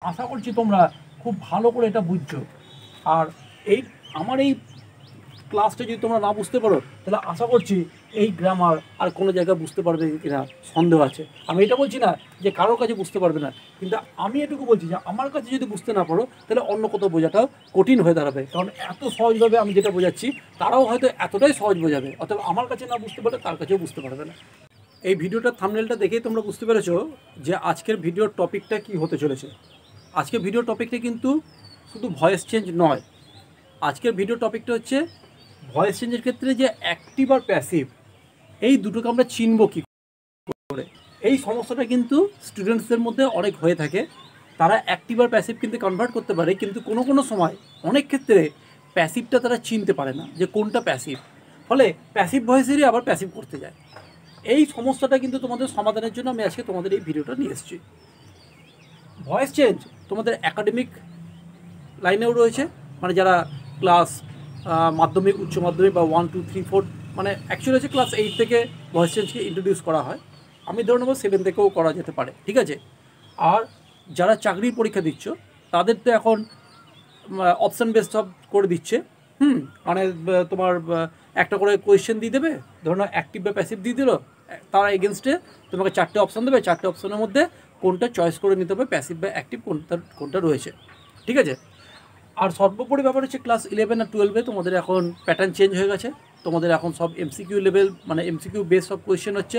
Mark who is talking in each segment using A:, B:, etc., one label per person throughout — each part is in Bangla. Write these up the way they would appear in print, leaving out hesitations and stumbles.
A: আশা করছি তোমরা খুব ভালো করে এটা বুঝছো। আর এই আমার এই ক্লাসটা যদি তোমরা না বুঝতে পারো তাহলে আশা করছি এই গ্রামার আর কোনো জায়গায় বুঝতে পারবে কিনা সন্দেহ আছে। আমি এটা বলছি না যে কারোর কাছে বুঝতে পারবে না, কিন্তু আমি এটুকু বলছি যে আমার কাছে যদি বুঝতে না পারো তাহলে অন্য কোথাও বোঝাটাও কঠিন হয়ে দাঁড়াবে, কারণ এত সহজভাবে আমি যেটা বোঝাচ্ছি তারাও হয়তো এতটাই সহজ বোঝাবে, অথবা আমার কাছে না বুঝতে পারলে তার কাছেও বুঝতে পারবে না। এই ভিডিওটার থাম্বনেলটা দেখেই তোমরা বুঝতে পেরেছো যে আজকের ভিডিওর টপিকটা কি হতে চলেছে। আজকের ভিডিও টপিকটা কিন্তু শুধু ভয়েস চেঞ্জ নয়, আজকের ভিডিও টপিকটা হচ্ছে ভয়েস চেঞ্জের ক্ষেত্রে যে অ্যাক্টিভ আর প্যাসিভ এই দুটোকে আমরা চিনব কী করে। এই সমস্যাটা কিন্তু স্টুডেন্টসদের মধ্যে অনেক হয়ে থাকে। তারা অ্যাক্টিভ আর প্যাসিভ কিন্তু কনভার্ট করতে পারে, কিন্তু কোনো কোনো সময় অনেক ক্ষেত্রে প্যাসিভটা তারা চিনতে পারে না যে কোনটা প্যাসিভ, ফলে প্যাসিভ ভয়েসেরই আবার প্যাসিভ করতে যায়। এই সমস্যাটা কিন্তু তোমাদের সমাধানের জন্য আমি আজকে তোমাদের এই ভিডিওটা নিয়ে এসেছি। ভয়েস চেঞ্জ তোমাদের একাডেমিক লাইনেও রয়েছে, মানে যারা ক্লাস মাধ্যমিক উচ্চ মাধ্যমিক বা 1 2 3 4 মানে অ্যাকচুয়ালি হচ্ছে ক্লাস 8 থেকে ভয়েস চেঞ্জকে ইন্ট্রোডিউস করা হয়। আমি ধরে নেব 7 থেকেও করা যেতে পারে, ঠিক আছে। আর যারা চাকরির পরীক্ষা দিচ্ছ তাদের তো এখন অপশান বেস সব করে দিচ্ছে। মানে তোমার একটা করে কোয়েশ্চেন দিয়ে দেবে, ধরো অ্যাক্টিভ বা প্যাসিভ দিয়ে দিল, তার এগেনস্টে তোমাকে 4টে অপশান দেবে, 4টে অপশানের মধ্যে কোনটা চয়েস করে নিতে হবে, প্যাসিভ বা অ্যাক্টিভ কোনটা রয়েছে, ঠিক আছে। আর সর্বোপরি ব্যাপার হচ্ছে ক্লাস 11 আর 12-এ তোমাদের এখন প্যাটার্ন চেঞ্জ হয়ে গেছে। তোমাদের এখন সব এমসিকিউ লেভেল, মানে এমসিকিউ বেস সব কোয়েশ্চেন হচ্ছে।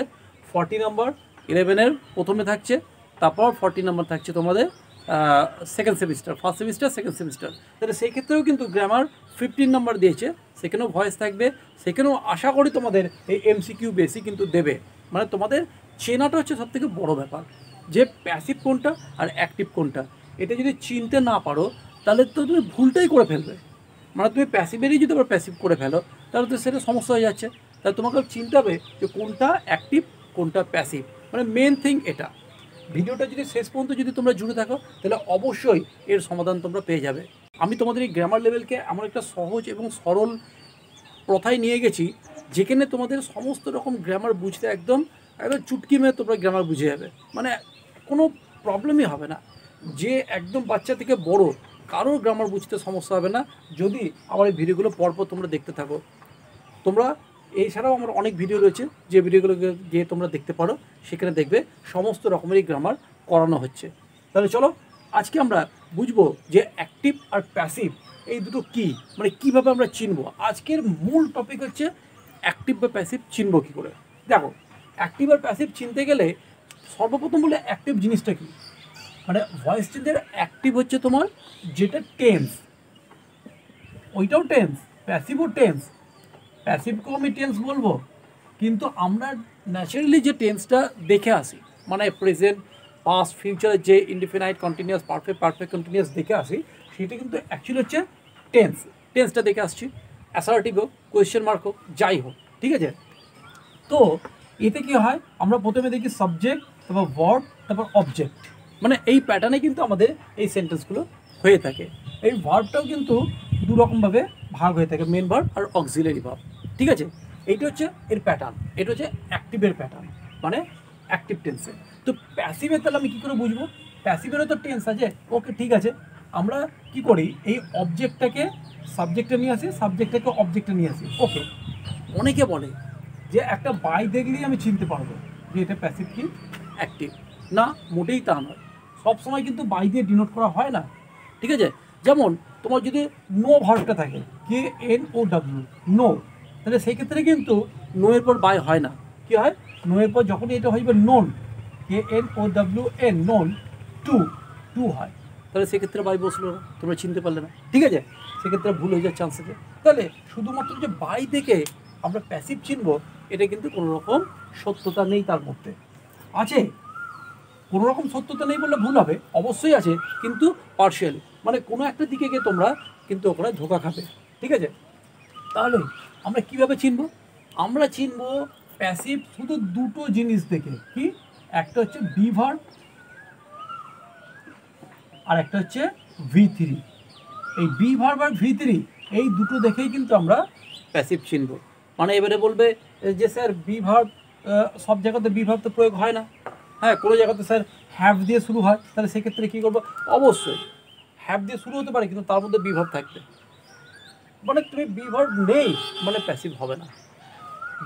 A: 40 নাম্বার 11-এর প্রথমে থাকছে, তারপর 40 নাম্বার থাকছে তোমাদের second semester, first semester second semester. তাহলে সেই ক্ষেত্রেও কিন্তু গ্রামার 15 নাম্বার দিয়েছে, সেখানেও ভয়েস থাকবে, সেখানেও আশা করি তোমাদের এই এমসিকিউ বেসই কিন্তু দেবে। মানে তোমাদের চেনাটা হচ্ছে সবথেকে বড় ব্যাপার, যে প্যাসিভ কোনটা আর অ্যাক্টিভ কোনটা। এটা যদি চিনতে না পারো তাহলে তো তুমি ভুলটাই করে ফেলবে। মানে তুমি প্যাসিভেরই যদি আবার প্যাসিভ করে ফেলো তাহলে তো সেটা সমস্যা হয়ে যাচ্ছে। তাহলে তোমাকে চিনতে হবে যে কোনটা অ্যাক্টিভ কোনটা প্যাসিভ, মানে মেন থিং এটা। ভিডিওটা যদি শেষ পর্যন্ত যদি তোমরা জুড়ে থাকো তাহলে অবশ্যই এর সমাধান তোমরা পেয়ে যাবে। আমি তোমাদের এই গ্রামার লেভেলকে এমন একটা সহজ এবং সরল প্রথায় নিয়ে গেছি যেখানে তোমাদের সমস্ত রকম গ্রামার বুঝতে একদম একদম চুটকি মেরে তোমরা গ্রামার বুঝে যাবে, মানে কোনো প্রবলেমই হবে না। যে একদম বাচ্চা থেকে বড় কারোর গ্রামার বুঝতে সমস্যা হবে না যদি আমার এই ভিডিওগুলো পরপর তোমরা দেখতে থাকো। তোমরা এছাড়াও আমার অনেক ভিডিও রয়েছে যে ভিডিওগুলোকে গিয়ে তোমরা দেখতে পারো, সেখানে দেখবে সমস্ত রকমেরই গ্রামার করানো হচ্ছে। তাহলে চলো আজকে আমরা বুঝবো যে অ্যাক্টিভ আর প্যাসিভ এই দুটো কী, মানে কীভাবে আমরা চিনবো। আজকের মূল টপিক হচ্ছে অ্যাক্টিভ বা প্যাসিভ চিনবো কী করে। দেখো, অ্যাক্টিভ আর প্যাসিভ চিনতে গেলে সর্বপ্রথম বলে অ্যাক্টিভ জিনিসটা কী, মানে ভয়েস চেঞ্জের অ্যাক্টিভ হচ্ছে তোমার যেটা টেন্স, ওইটাও টেন্স, প্যাসিভও টেন্স। প্যাসিভকেও আমি টেন্স বলবো, কিন্তু আমরা ন্যাচারালি যে টেন্সটা দেখে আসি, মানে প্রেজেন্ট পাস্ট ফিউচারের যে indefinite continuous perfect perfect continuous দেখে আসি, সেটা কিন্তু অ্যাকচুয়ালি হচ্ছে টেন্সটা দেখে আসছি। অ্যাসার্টিভ হোক, কোয়েশ্চেন মার্ক হোক, যাই হোক, ঠিক আছে। তো এতে কী হয়, আমরা প্রথমে দেখি সাবজেক্ট, তারপর ভার্ব, তারপর অবজেক্ট, মানে এই প্যাটার্নে কিন্তু আমাদের এই সেন্টেন্সগুলো হয়ে থাকে। এই ভার্বটাও কিন্তু দুরকমভাবে ভাগ হয়ে থাকে, মেন ভার্ব আর অক্সিলারি ভার্ব, ঠিক আছে। এইটা হচ্ছে এর প্যাটার্ন, এটা হচ্ছে অ্যাক্টিভের প্যাটার্ন, মানে অ্যাক্টিভ টেন্সে। তো প্যাসিভের তাহলে আমি কী করে বুঝবো, প্যাসিভেরও তো টেন্স আছে, ওকে ঠিক আছে। আমরা কি করি, এই অবজেক্টটাকে সাবজেক্টে নিয়ে আসি, সাবজেক্টটাকে অবজেক্টে নিয়ে আসি, ওকে। অনেকে বলে যে একটা বাই দেখলেই আমি চিনতে পারবো যে এটা প্যাসিভ কি অ্যাক্টিভ, না মোটেই তা নয়। সবসময় কিন্তু বাই দিয়ে ডিনোট করা হয় না, ঠিক আছে। যেমন তোমার যদি নো ভার্বটা থাকে, KNOW, নো, তাহলে সেই ক্ষেত্রে কিন্তু নো এর পর বাই হয় না, কি হয়, নো এর পর যখনই এটা হইবে নোন, KNOWN, নোন, টু হয়, তাহলে সেক্ষেত্রে বাই বসলো না, তোমরা চিনতে পারলে না, ঠিক আছে। সেক্ষেত্রে ভুল হয়ে যাওয়ার চান্স আছে। তাহলে শুধুমাত্র যে বাই দেখে আমরা প্যাসিভ চিনবো, এটা কিন্তু কোনো রকম সত্যতা নেই, তার মধ্যে আছে কোনো রকম সত্যতা নেই বললে ভুল হবে, অবশ্যই আছে, কিন্তু পার্শিয়ালি, মানে কোনো একটা দিকে গিয়ে তোমরা কিন্তু ওখানে ধোকা খাবে, ঠিক আছে। তাহলে আমরা কিভাবে চিনবো, আমরা চিনবো প্যাসিভ শুধু দুটো জিনিস দেখে, কি, একটা হচ্ছে বি ভার্ব আর একটা হচ্ছে V3। এই বি ভার্ব আর V3 এই দুটো দেখেই কিন্তু আমরা প্যাসিভ চিনবো। মানে এবারে বলবে যে স্যার বি ভার্ব সব জায়গাতে বি ভার্ব তো প্রয়োগ হয় না, হ্যাঁ কোনো জায়গাতে স্যার হ্যাভ দিয়ে শুরু হয়, তাহলে সেক্ষেত্রে কী করবো, অবশ্যই হ্যাভ দিয়ে শুরু হতে পারে কিন্তু তার মধ্যে বি ভার্ব থাকবে। মানে তুমি বি ভার্ব নেই মানে প্যাসিভ হবে না।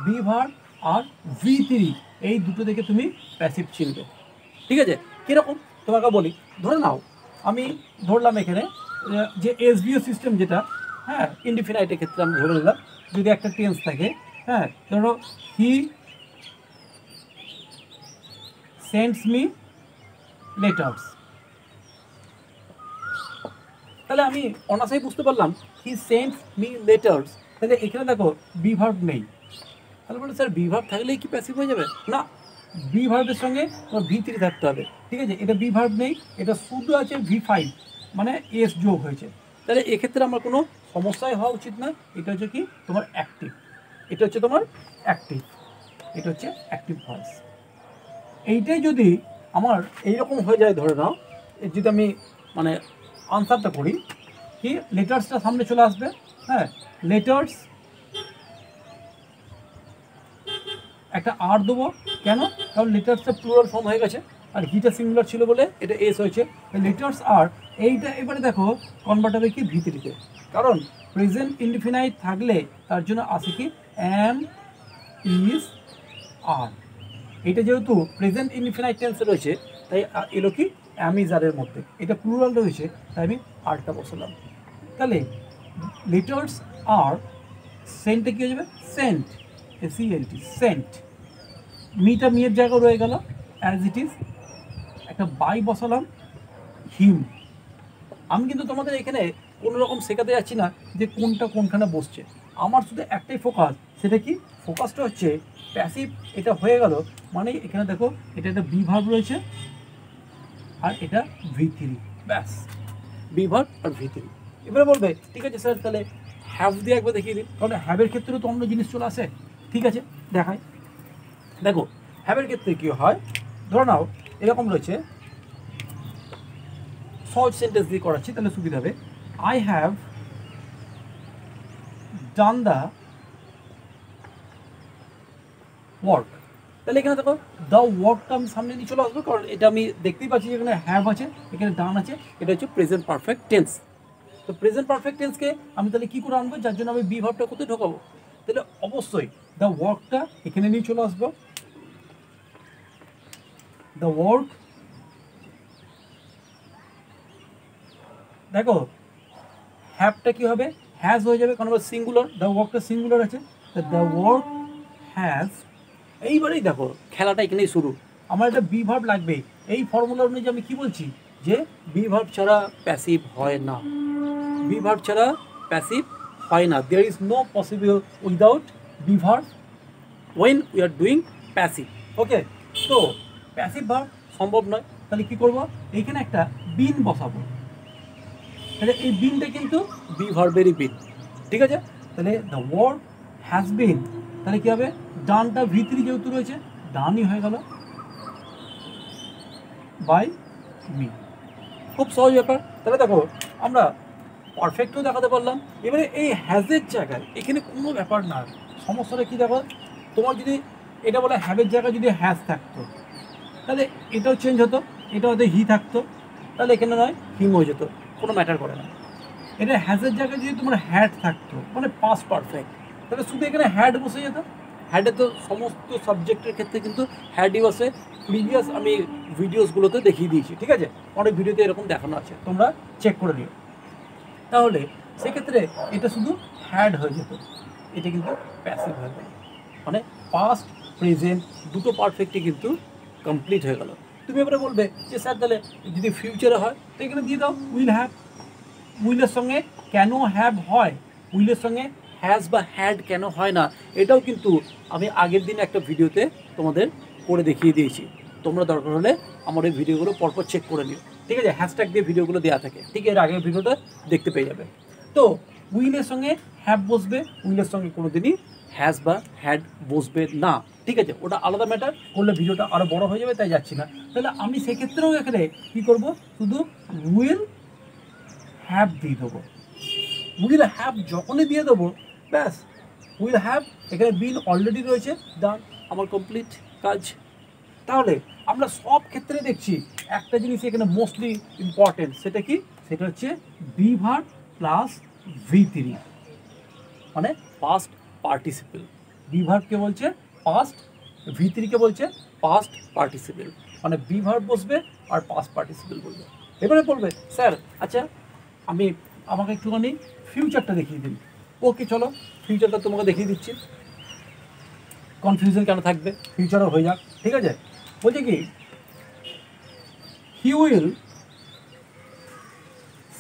A: বি ভার্ব আর V3 এই দুটো থেকে তুমি প্যাসিভ চিনবে। ঠিক আছে, কীরকম তোমাকে বলি, ধরে নাও আমি ধরলাম এখানে যে SVO সিস্টেম যেটা, হ্যাঁ ইনডিফিনাইটের ক্ষেত্রে আমি ধরে নিলাম যদি একটা টেন্স থাকে, হ্যাঁ ধরো হি সেন্ডস মি লেটার্স, তাহলে আমি অনায়াসেই বুঝতে পারলাম হি সেন্ডস মি লেটার্স, তাহলে এখানে দেখো বি ভার্ব নেই, তাহলে বলে স্যার বি ভার্ব থাকলেই কি প্যাসিভ হয়ে যাবে? না, বি ভার্বের সঙ্গে তোমার V3 থাকতে হবে। ঠিক আছে, এটা বি ভার্ব নেই, এটা শুধু আছে V5 মানে এস যোগ হয়েছে, তাহলে এক্ষেত্রে আমার কোনো সমস্যাই হওয়া উচিত না। এটা হচ্ছে কি তোমার অ্যাক্টিভ, এটা হচ্ছে তোমার অ্যাক্টিভ, এটা হচ্ছে অ্যাক্টিভ ভয়েস। এইটাই যদি আমার এইরকম হয়ে যায়, ধরে নাও যদি আমি মানে আনসারটা করি কি লেটার্সটা সামনে চলে আসবে, হ্যাঁ লেটার্স একটা আর দেবো, কেন? কারণ লেটার্সটা প্লুরাল ফর্ম হয়ে গেছে আর হিটা সিঙ্গুলার ছিল বলে এটা এস হয়েছে, লেটার্স আর এইটা এবারে দেখো কনভার্ট হবে কি V3-তে, কারণ প্রেজেন্ট ইনডিফিনাইট থাকলে তার জন্য আসে কি অ্যাম ইজ আর, এটা যেহেতু প্রেজেন্ট ইনডিফিনাইট টেন্সে রয়েছে তাই এলো কি অ্যাম ইজ আরের মধ্যে, এটা প্লুরাল রয়েছে তাই আমি আরটা বসালাম। তাহলে লেটার্স আর সেন্টে কী হয়ে যাবে, সেন্ট, SENT, সেন্ট, মিটা মিয়ের জায়গা রয়ে গেল অ্যাজ ইট ইজ, একটা বাই বসালাম হিম। আমি কিন্তু তোমাদের এখানে কোনো রকম শেখাতে যাচ্ছি না যে কোনটা কোনখানে বসছে, আমার শুধু একটাই ফোকাস, সেটা কি ফোকাসটা হচ্ছে প্যাসিভ এটা হয়ে গেল মানে এখানে দেখো এটা একটা বি ভার্ব রয়েছে আর এটা V3, ব্যাস বি ভার্ব আর V3। এবারে বলবে ঠিক আছে স্যার তাহলে হ্যাভ দিয়ে একবার দেখিয়ে দিন, কারণ হ্যাভের ক্ষেত্রেও তো অন্য জিনিস চলে আসে। ঠিক আছে দেখাই, দেখো হ্যাভের ক্ষেত্রে কী হয়, ধরে নাও এরকম রয়েছে, সহজ সেন্টেন্স দিয়ে করাচ্ছি তাহলে সুবিধা হবে। I have done the work, তাহলে এখানে দেখো দ্য ওয়ার্কটা আমি সামনে নিয়ে চলে আসবো, কারণ এটা আমি দেখতেই পাচ্ছি এখানে হ্যাভ আছে এখানে ডান আছে, এটা হচ্ছে প্রেজেন্ট পারফেক্ট টেন্স। তো প্রেজেন্ট পারফেক্ট টেন্সকে আমি তাহলে কী করে আনবো, যার জন্য আমি বি ভার্বটা কোথায় ঢোকাবো, তাহলে অবশ্যই দ্য ওয়ার্কটা এখানে নিয়ে চলে আসবো, দ্য ওয়ার্ক, দেখো হ্যাভটা কী হবে, হ্যাজ হয়ে যাবে কারণ আবার সিঙ্গুলার, দ্য ওয়ার্কটা সিঙ্গুলার আছে, দ্য ওয়ার্ক হ্যাজ। এইবারেই দেখো খেলাটা এখানেই শুরু, আমার একটা বি ভার্ব লাগবে, এই ফর্মুলা অনুযায়ী আমি কী বলছি যে বি ভার্ব ছাড়া প্যাসিভ হয় না, বি ভার্ব ছাড়া প্যাসিভ হয় না, there is no possible without be verb when we are doing passive. Okay, তো প্যাসিভ ভার্ব সম্ভব নয়, তাহলে কী করবো, এইখানে একটা বিন বসাবো, তাহলে এই বিনটা কিন্তু বি ভার্বেরই বিন। ঠিক আছে, তাহলে দ্য ওয়ার্ক হ্যাজ বিন, তাহলে কী হবে, ডানটা V3 যেহেতু রয়েছে ডানই হয়ে গেল বাই মি, খুব সহজ ব্যাপার। তাহলে দেখো আমরা পারফেক্টও দেখাতে পারলাম। এবারে এই হ্যাজের জায়গায় এখানে কোনো ব্যাপার না, সমস্যাটা কী দেখো, তোমার যদি এটা বলে হ্যাভের জায়গায় যদি হ্যাজ থাকতো তাহলে এটাও চেঞ্জ হতো, এটা হয়তো হি থাকতো, তাহলে এখানে নয় হিম হয়ে যেত, কোনো ম্যাটার করে না। এটা হ্যাজের জায়গায় যদি তোমার হ্যাড থাকতো মানে পাস্ট পারফেক্ট, তাহলে শুধু এখানে হ্যাড বসে যেত, হ্যাডে তো সমস্ত সাবজেক্টের ক্ষেত্রে কিন্তু হ্যাডই বসে, প্রিভিয়াস আমি ভিডিওসগুলোতে দেখিয়ে দিয়েছি। ঠিক আছে, অনেক ভিডিওতে এরকম দেখানো আছে, তোমরা চেক করে নিও। তাহলে সেক্ষেত্রে এটা শুধু হ্যাড হয়ে যেত, এটা কিন্তু প্যাসিভ হয়ে গেল, মানে পাস্ট প্রেজেন্ট দুটো পারফেক্টই কিন্তু কমপ্লিট হয়ে গেল। তুমি এবারে বলবে যে স্যার তাহলে যদি ফিউচারে হয় তো এখানে দিয়ে দাও উইল হ্যাভ, উইলের সঙ্গে কেন হ্যাভ হয়, উইলের সঙ্গে হ্যাজ বা হ্যাড কেন হয় না, এটাও কিন্তু আমি আগের দিন একটা ভিডিওতে তোমাদের করে দেখিয়ে দিয়েছি, তোমরা দরকার হলে আমার এই ভিডিওগুলো পরপর চেক করে নিও। ঠিক আছে, হ্যাশট্যাগ দিয়ে ভিডিওগুলো দেওয়া থাকে, ঠিক এর আগের ভিডিওটা দেখতে পেয়ে যাবে। তো উইলের সঙ্গে হ্যাভ বসবে, উইলের সঙ্গে কোনো দিনই হ্যাজ বা হ্যাড বসবে না। ঠিক আছে, ওটা আলাদা ম্যাটার, করলে ভিডিওটা আরও বড় হয়ে যাবে তাই যাচ্ছি না। তাহলে আমি সেক্ষেত্রেও এখানে কী করবো, শুধু উইল হ্যাভ দিয়ে দেবো, উইল হ্যাভ যখনই দিয়ে দেবো ব্যাস উইল হ্যাভ, এখানে বিন অলরেডি রয়েছে, ডান, আমার কমপ্লিট কাজ। তাহলে আমরা সব ক্ষেত্রে দেখছি একটা জিনিস এখানে মোস্টলি ইম্পর্টেন্ট, সেটা কি? সেটা হচ্ছে বি ভার্ব প্লাস V3, মানে পাস্ট পার্টিসিপেল। বি ভার্বকে বলছে পাস্ট, V3 কে বলছে পাস্ট পার্টিসিপেল, মানে বি ভার্ব বসবে আর পাস্ট পার্টিসিপেল বলবে। এবারে বলবে স্যার আচ্ছা আমাকে একটুখানি ফিউচারটা দেখিয়ে দিন। ওকে চলো ফিউচারটা তোমাকে দেখিয়ে দিচ্ছি, কনফিউশন কেন থাকবে, ফিউচারও হয়ে যাক, ঠিক আছে? বলছে কি he will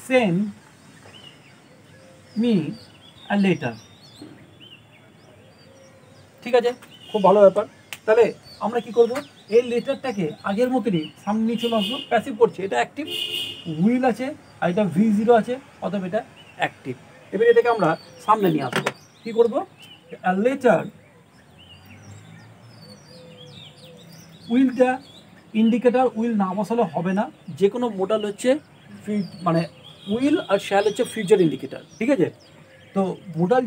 A: send me a letter. ঠিক আছে, খুব ভালো ব্যাপার। তাহলে আমরা কি করব, এই লেটারটাকে আগের মতনই সামনে নিয়ে চলে আসবো, প্যাসিভ করছে, এটা অ্যাক্টিভ, উইল আছে আর এটা V0 আছে, অতএব এটা অ্যাক্টিভ। এবার এটাকে আমরা সামনে নিয়ে আসবো, কি করবো, লেটার উইলটা ইন্ডিকেটার উইল না বসালে হবে না, যে কোনো মোডাল হচ্ছে মানে উইল আর শ্যাল হচ্ছে ফিউচার ইন্ডিকেটার, ঠিক আছে? তো মোডাল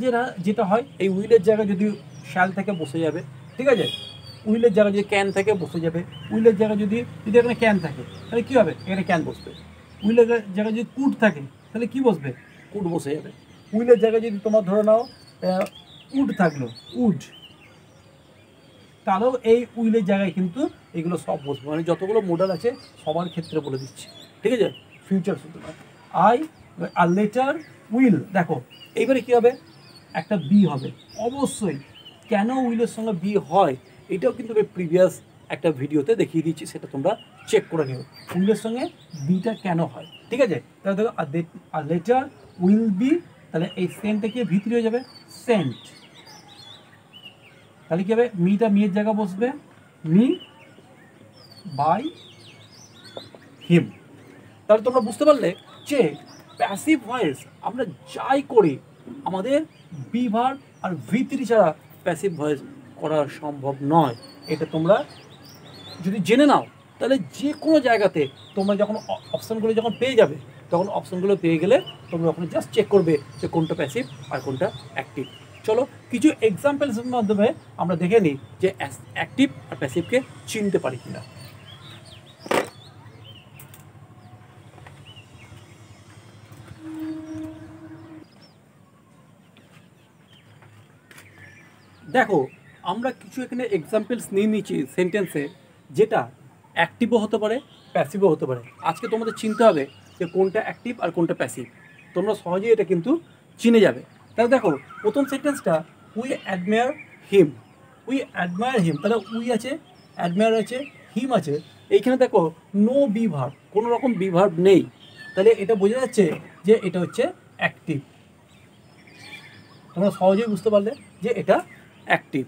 A: যেটা হয়, এই উইলের জায়গায় যদি শ্যাল থেকে বসে যাবে, ঠিক আছে? উইলের জায়গায় যদি ক্যান থাকে বসে যাবে, উইলের জায়গায় যদি এখানে ক্যান থাকে তাহলে কী হবে, এখানে ক্যান বসবে। উইলের জায়গায় যদি কুড থাকে তাহলে কি বসবে, কুড বসে যাবে। উইলের জায়গায় যদি তোমার ধরে নাও উড থাকলো, উড, তাহলেও এই উইলের জায়গায় কিন্তু এগুলো সব বসবে, মানে যতগুলো মোডাল আছে সবার ক্ষেত্রে বলে দিচ্ছি, ঠিক আছে? ফিউচার শুধু নয়, আর লেটার উইল, দেখো এইবারে কী হবে, একটা বি হবে অবশ্যই। কেন উইলের সঙ্গে বি হয় এটাও কিন্তু আমি প্রিভিয়াস একটা ভিডিওতে দেখিয়ে দিচ্ছি, সেটা তোমরা চেক করে নিও, উইলের সঙ্গে বিটা কেন হয়, ঠিক আছে? তাহলে দেখো আর লেটার উইল বি, তাহলে এই সেন্টটা কি V3 হয়ে যাবে, সেন্ট। তাহলে কী হবে, মিটা মিয়ের জায়গা বসবে, মি বাই হিম। তাহলে তোমরা বুঝতে পারলে যে প্যাসিভ ভয়েস আমরা যাই করি আমাদের বি ভার্ব আর V3 ছাড়া প্যাসিভ ভয়েস করা সম্ভব নয়। এটা তোমরা যদি জেনে নাও তাহলে যে কোনো জায়গাতে তোমরা যখন অপশানগুলো যখন পেয়ে যাবে, তখন অপশানগুলো পেয়ে গেলে তোমরা ওখানে জাস্ট চেক করবে যে কোনটা প্যাসিভ আর কোনটা অ্যাক্টিভ। চলো কিছু এক্সাম্পলসের মাধ্যমে আমরা দেখে নিই যে অ্যাক্টিভ আর প্যাসিভকে চিনতে পারি কিনা। দেখো আমরা কিছু এখানে এক্সাম্পলস নিয়ে নিচ্ছি সেন্টেন্সে, যেটা অ্যাক্টিভও হতে পারে প্যাসিভও হতে পারে। আজকে তোমাদের চিনতে হবে যে কোনটা অ্যাক্টিভ আর কোনটা প্যাসিভ, তোমরা সহজেই এটা কিন্তু চিনে যাবে। তাহলে দেখো প্রথম সেন্টেন্সটা we admire him, we admire him, তাহলে উই আছে, অ্যাডমায়ার আছে, হিম আছে, এইখানে দেখো নো বি ভার্ব, কোনো রকম বি ভার্ব নেই, তাহলে এটা বোঝা যাচ্ছে যে এটা হচ্ছে অ্যাক্টিভ। তোমরা সহজেই বুঝতে পারলে যে এটা অ্যাক্টিভ,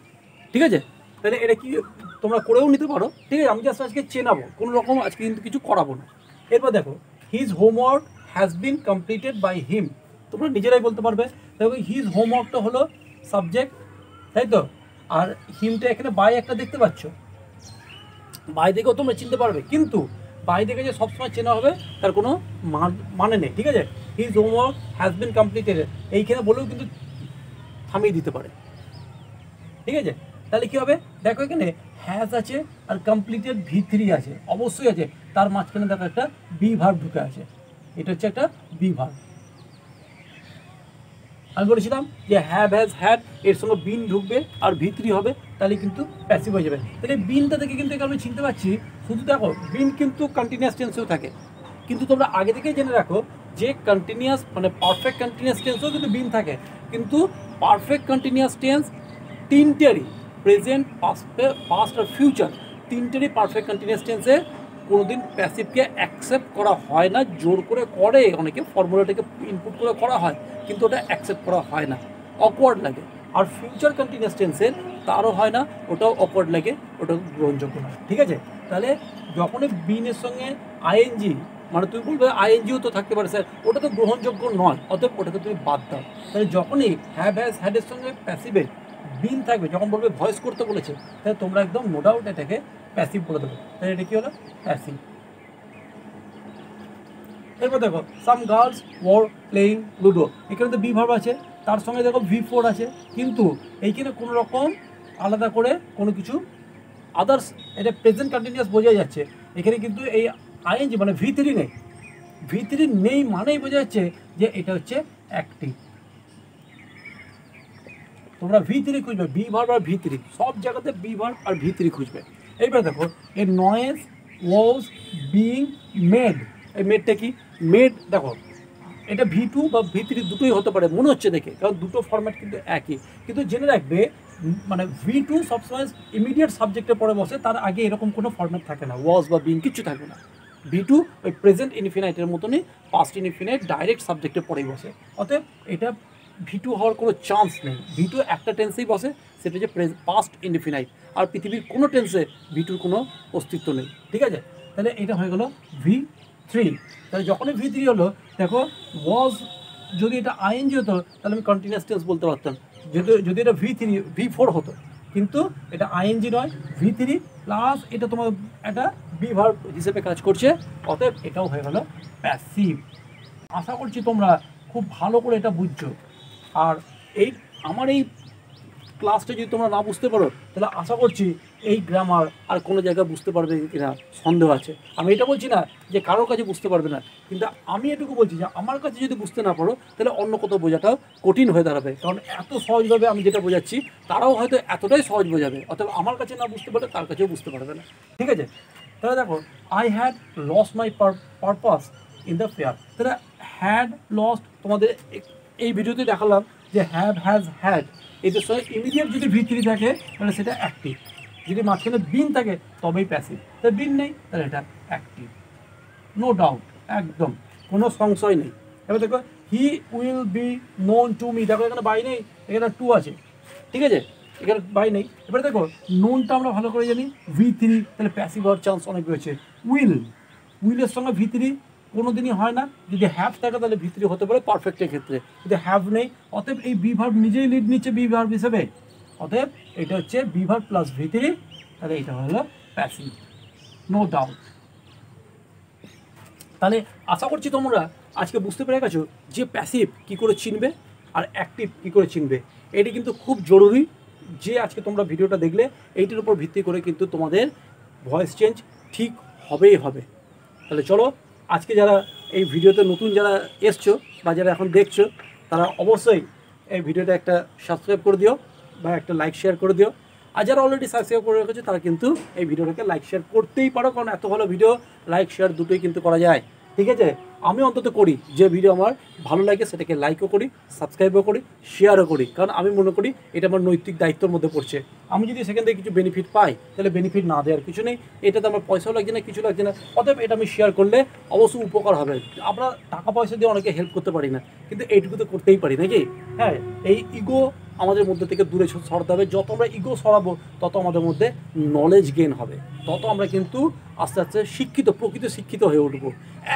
A: ঠিক আছে? তাহলে এটা কি তোমরা করেও নিতে পারো, ঠিক আছে? আমি জাস্ট আজকে চেনাবো, কোনো রকম আজকে কিন্তু কিছু করাবো না। এরপর দেখো his homework has been completed by him, তোমরা নিজেরাই বলতে পারবে। দেখো হিজ হোমওয়ার্কটা হলো সাবজেক্ট, তাই তো, আর হিমটা এখানে বাই একটা দেখতে পাচ্ছ, বাই দেখেও তোমরা চিনতে পারবে, কিন্তু বাই দেখে যে সবসময় চেনা হবে তার কোনো মানে নেই, ঠিক আছে? His homework has been completed এইখানে বলেও কিন্তু থামিয়ে দিতে পারে, ঠিক আছে? তাহলে কী হবে, দেখো এখানে হ্যাজ আছে আর কমপ্লিটেড V3 আছে, অবশ্যই আছে, তার মাঝখানে দেখো একটা বি ভার্ব ঢুকে আছে, এটা হচ্ছে একটা বি ভার্ব। আমি বলেছিলাম যে হ্যাভ হ্যাজ হ্যাড এর সঙ্গে বিন ঢুকবে আর V3 হবে, তাহলে কিন্তু প্যাসিভ হয়ে যাবে। তাহলে বিনটা থেকে কিন্তু আমি চিনতে পারছি, শুধু দেখো বিন কিন্তু কন্টিনিউয়াস টেন্সেও থাকে, কিন্তু তোমরা আগে থেকেই জেনে রাখো যে কন্টিনিউয়াস মানে পারফেক্ট কন্টিনিউয়াস টেন্সেও কিন্তু বিন থাকে, কিন্তু পারফেক্ট কন্টিনিউয়াস টেন্স তিনটেরই প্রেজেন্ট পাস্ট আর ফিউচার তিনটেরই পারফেক্ট কন্টিনিউয়াস টেন্সে কোনোদিন প্যাসিভকে অ্যাকসেপ্ট করা হয় না, জোর করে করে, অনেকে ফর্মুলাটাকে ইনপুট করে করা হয়, কিন্তু ওটা অ্যাকসেপ্ট করা হয় না, অকওয়ার্ড লাগে। আর ফিউচার কন্টিনিউয়াস টেন্সের তারও হয় না, ওটাও অকওয়ার্ড লাগে, ওটাও গ্রহণযোগ্য নয়, ঠিক আছে? তাহলে যখনই বিনের সঙ্গে আইএনজি, মানে তুমি বলবে আইএনজিও তো থাকতে পারে স্যার, ওটা তো গ্রহণযোগ্য নয়, অতএব ওটাকে তুমি বাদ দাও। তাহলে যখনই হ্যাভ হ্যাজ হ্যাডের সঙ্গে প্যাসিভে বিন থাকবে, যখন বলবে ভয়েস করতে বলেছে, তাহলে তোমরা একদম নো ডাউট এটাকে প্যাসিভ বলে দেবে, তাহলে এটা কি হলো, প্যাসিভ। এরপর দেখো সাম গার্লস ওয়ার প্লেয়িং লুডো, এখানে তো বি ভার্ব আছে, তার সঙ্গে দেখো V4 আছে, কিন্তু এইখানে কোনো রকম আলাদা করে কোনো কিছু আদার্স, এটা প্রেজেন্ট কন্টিনিউয়াস বোঝা যাচ্ছে, এখানে কিন্তু এই আইএনজি মানে V3 নেই, V3 নেই মানেই বোঝা যাচ্ছে যে এটা হচ্ছে অ্যাক্টিভ। তোমরা V3 খুঁজবে, বি ভার্ব আর V3 সব জায়গাতে বি ভার্ব আর V3 খুঁজবে। এইবার দেখো এর নয়েজ ওয়াজ বিং মেড, এই মেডটা কি মেড, দেখো এটা V2 বা V3 দুটোই হতে পারে মনে হচ্ছে দেখে, কারণ দুটো ফরম্যাট কিন্তু একই। কিন্তু জেনে রাখবে মানে V2 সবসময় ইমিডিয়েট সাবজেক্টের পরে বসে, তার আগে এরকম কোনো ফরম্যাট থাকে না, ওয়াজ বা বিং কিছু থাকবে না। V2 ওই প্রেজেন্ট ইনফিনাইটের মতনই পাস্ট ইনফিনাইট ডাইরেক্ট সাবজেক্টের পরেই বসে, অতএব এটা V2 হওয়ার কোনো চান্স নেই। V2 একটা টেন্সেই বসে, সেটা হচ্ছে পাস্ট ইনফিনাইট, আর পৃথিবীর কোনো টেন্সে V2 কোনো অস্তিত্ব নেই। ঠিক আছে, তাহলে এটা হয়ে গেল V3। তাহলে যখনই V3 হলো, দেখো ওয়াজ যদি এটা আইএনজি হতো তাহলে আমি কন্টিনিউয়াস টেন্স বলতে পারতাম, যদি এটা V4 হতো, কিন্তু এটা আইএনজি নয়, V3 প্লাস এটা তোমার একটা বি ভার্ব হিসেবে কাজ করছে, অতএব এটাও হয়ে গেল প্যাসিভ। আশা করছি তোমরা খুব ভালো করে এটা বুঝছো। আর এই আমার এই ক্লাসটা যদি তোমরা না বুঝতে পারো তাহলে আশা করছি এই গ্রামার আর কোনো জায়গায় বুঝতে পারবে কিনা সন্দেহ আছে। আমি এটা বলছি না যে কারোর কাছে বুঝতে পারবে না, কিন্তু আমি এটুকু বলছি যে আমার কাছে যদি বুঝতে না পারো তাহলে অন্য কোথাও বোঝাটাও কঠিন হয়ে দাঁড়াবে, কারণ এত সহজভাবে আমি যেটা বোঝাচ্ছি তারাও হয়তো এতটাই সহজ বোঝাবে, অথবা আমার কাছে না বুঝতে পারলে তার কাছেও বুঝতে পারবে না। ঠিক আছে, তাহলে দেখো I had lost my purpose in the fair. তাহলে হ্যাড লস্ট তোমাদের এই ভিডিওতে দেখালাম যে হ্যাভ হ্যাজ হ্যাড, এদের সঙ্গে ইমিডিয়েট যদি V3 থাকে তাহলে সেটা অ্যাক্টিভ, যদি মাঝখানে বিন থাকে তবেই প্যাসিভ। তাহলে বিন নেই তাহলে এটা অ্যাক্টিভ, নো ডাউট, একদম কোনো সংশয় নেই। এবার দেখো he will be known to me, দেখো এখানে বাই নেই, এখানে টু আছে, ঠিক আছে, এখানে বাই নেই। এবারে দেখো নোনটা আমরা ভালো করে জানি V3, তাহলে প্যাসিভ হওয়ার চান্স অনেক রয়েছে। উইলের সঙ্গে V3 কোনো দিনই হয় না, যদি হ্যাভ থাকে তাহলে V3 হতে পারে পারফেক্টের ক্ষেত্রে, যদি হ্যাভ নেই অতএব এই বি ভার্ব নিজেই লিড নিচ্ছে বি ভার্ব হিসেবে, অতএব এটা হচ্ছে বি ভার্ব প্লাস V3, তাহলে এটা হলো প্যাসিভ, নো ডাউট। তাহলে আশা করছি তোমরা আজকে বুঝতে পেরে গেছো যে প্যাসিভ কী করে চিনবে আর অ্যাক্টিভ কী করে চিনবে। এটি কিন্তু খুব জরুরি, যে আজকে তোমরা ভিডিওটা দেখলে এইটির উপর ভিত্তি করে কিন্তু তোমাদের ভয়েস চেঞ্জ ঠিক হবেই হবে। তাহলে চলো আজকে যারা এই ভিডিওতে নতুন যারা এসছো বা যারা এখন দেখছো তারা অবশ্যই এই ভিডিওটা একটা সাবস্ক্রাইব করে দিও বা একটা লাইক শেয়ার করে দিও। আর যারা অলরেডি সাবস্ক্রাইব করে রেখেছো তারা কিন্তু এই ভিডিওটাকে লাইক শেয়ার করতেই পারো, কারণ এত ভালো ভিডিও লাইক শেয়ার দুটোই কিন্তু করা যায়। ঠিক আছে, আমি অন্তত করি, যে ভিডিও আমার ভালো লাগে সেটাকে লাইকও করি, সাবস্ক্রাইবও করি, শেয়ারও করি, কারণ আমি মনে করি এটা আমার নৈতিক দায়িত্বের মধ্যে পড়ছে। আমি যদি সেখান থেকে কিছু বেনিফিট পাই তাহলে বেনিফিট না দেওয়ার কিছু নেই, এটাতে আমার পয়সাও লাগছে না, কিছু লাগছে না, অতএব এটা আমি শেয়ার করলে অবশ্যই উপকার হবে। আমরা টাকা পয়সা দিয়ে অনেকে হেল্প করতে পারি না, কিন্তু এইটুকু তো করতেই পারি নাকি? হ্যাঁ, এই ইগো আমাদের মধ্যে থেকে দূরে সরাতে হবে। যত আমরা ইগো সরাবো তত আমাদের মধ্যে নলেজ গেইন হবে, তত আমরা কিন্তু আস্তে আস্তে শিক্ষিত, প্রকৃত শিক্ষিত হয়ে উঠবো।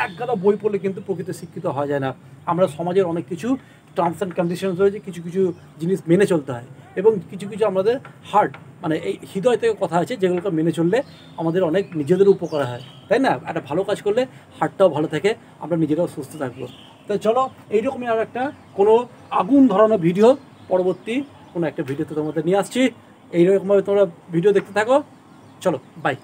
A: এক গাদা বই পড়লে কিন্তু প্রকৃত শিক্ষিত হওয়া যায় না। আমরা সমাজের অনেক কিছু টার্মস অ্যান্ড কন্ডিশনস রয়েছে, কিছু কিছু জিনিস মেনে চলতে হয়, এবং কিছু কিছু আমাদের হার্ট মানে এই হৃদয় থেকে কথা আছে যেগুলোকে মেনে চললে আমাদের অনেক নিজেদের উপকার হয়, তাই না? একটা ভালো কাজ করলে হার্টটাও ভালো থাকে, আমরা নিজেরাও সুস্থ থাকবো। তো চলো এইরকমই আর একটা কোনো আগুন ধরানো ভিডিও পরবর্তী কোনো একটা ভিডিওতে তোমাদের নিয়ে আসছি। এইরকমভাবে তোমরা ভিডিও দেখতে থাকো। চলো বাই।